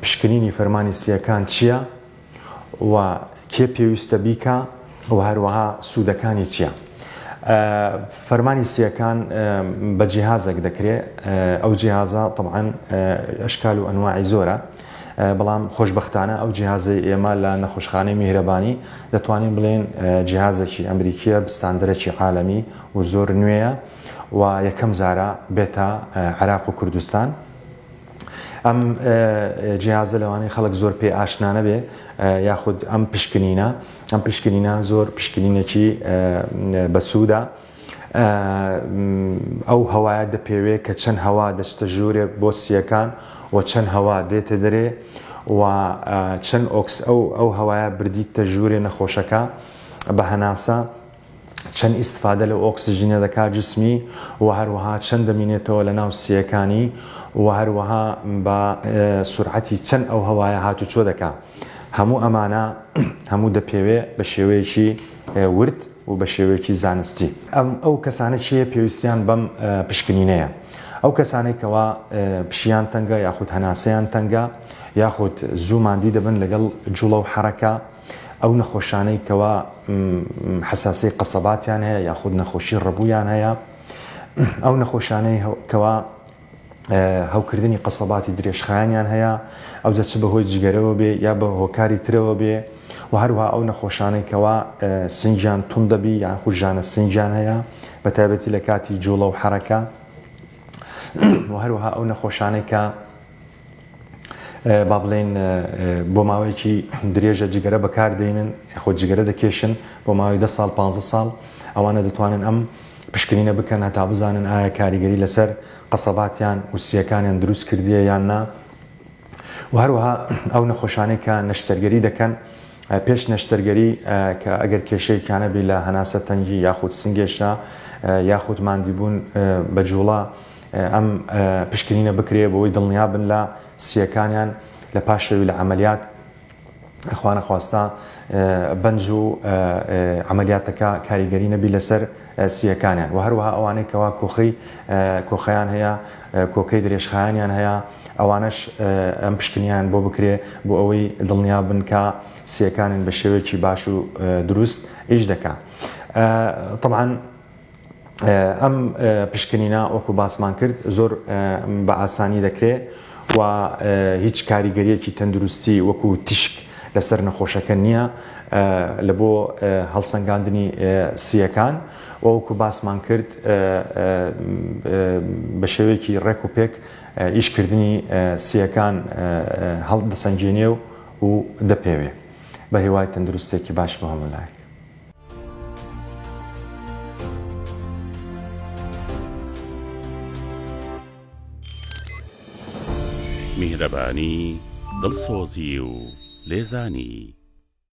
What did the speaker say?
پشکنینی فەرمانی سیەکان چییە و کێ پێویستە بیکە و هەروەها سوودەکانی چییە. فەرمانی سیەکان بە جیهازێک دەکرێت. ئەو جیهازە طبعاً ئەشکال و ئەنواعی زۆرە، بەڵام خۆشبەختانە ئەو جیهازەی ئێمە لە نەخۆشخانەی میهرەبانی دەتوانین بڵێن جیهازێکی ئەمریکیە بستاندەرێکی عالەمی و زۆر نوێیە و یەکەم جارە بێتە عێراق و کوردستان. ئەم جیهازە لەوانەیە خەڵک زۆر پێ ئاشنا نەبێ یاخود ئەم پشکنینە زۆر پشکنینێکی بەسوودە. ئەو هەوایە دەپێوێت کە چەند هەوا دەچتە ژوورێ بۆ سیەکان و چەند هەوا دێتە دەرێ و چەند ئەو هەوایە بردیتە ژوورێ نەخۆشەکە بە هەناسە چەند ئیستفادە لە ئۆکسسیژنە دەکات جسمی و هەروەها چەند دەمینێتەوە لە ناو سیەکانی و هەروەها بە سورعەتی چەند ئەو هەوایە هاتوچۆ دەکات. هەموو ئەمانە هەموو دەپێوێت بە شێوەیەکی ورد و بە شێوەیەکی زانستی. ئەو کەسانێکیە پێویستیان بەم پشکنینەیە. ئەو کەسانێکەوە پشیان تەنگە یاخود هەناسەیان تەنگە یاخود زوو ماندی دەبن لەگەڵ جوڵە و حەرەکە، ئەو نەخۆشانەی کەوا حساسی قەسەباتیان هەیە یاخود نەخۆشی ڕەبوویان هەیە، ئەو نەخۆشانەی کەوا هەوکردنی قەسەباتی درێژخایانیان هەیە، ئەو دەچ بەهۆی جگەرەوە بێ یا بە هۆکاری ترەوە بێ و هەروها ئەو نەخۆشانەی کەوا سنجیان تون دەبی یاخود ژانە سنجیان هەیە بە تایبەتی لە کاتی جوڵە و حەرەکە و هەروها ئەو نەخۆشانەی کە با بڵێن بۆ ماوەیەکی درێژە جگەرە بەکاردێنن خۆ جگەرە دەکێشن بۆ ماوەی 10 ساڵ 15 ساڵ، ئەوانە دەتوانن ئەم پشکنینە بکەن هەتا بزانن ئایا کاریگەری لەسەر قەسەباتیان و سیەکانیان دروست کردیە یان نا. و هەروەها ئەو نەخۆشانەی کە نەشتەرگەری دەکەن پێش نەشتەرگەری کە ئەگەر کێشەیەکانە بێ لە هەناسە تەنگی یاخود سنگێشە یاخود ماندیبوون بە جوڵە، ئەم پشکنینە بکرێ بۆی دڵنیا بن لە سیەکانیان لە پاشەوی لە عملیات ئەخوا نەخواستا بەنج و عملیاتەکە کاریگەری نەبی لەسەر سیەکانیان. و هەروەها ئەوانەی کەوا کۆخەیان هەیە، کۆکەی درێژخایانیان هەیە، ئەوانش ئەم پشکنیان بۆ بکرێ بۆ ئەوەی دڵنیا بن کە سیەکانن بە شێوەیەکی باش و دروست ئیش دەکات. طبعاً ئەم پشکنینە وەکو باسمان کرد زۆر بە ئاسانی دەکرێت و هیچ کاریگەریەکی تەندروستی وەکو تیشک لەسەر نەخۆشەکە نییە لە بۆ هەڵسەنگاندنی سیەکان و وەکو باسمان کرد بە شێوەیەکی ڕێک و پێک ئیشکردنی سیەکان هەڵدەسەنجێنێ و دەپێوێ بە هیوای تەندروستێکی باش بۆ هەموو لایەک. میهرەبانی دڵسۆزی و لێزانی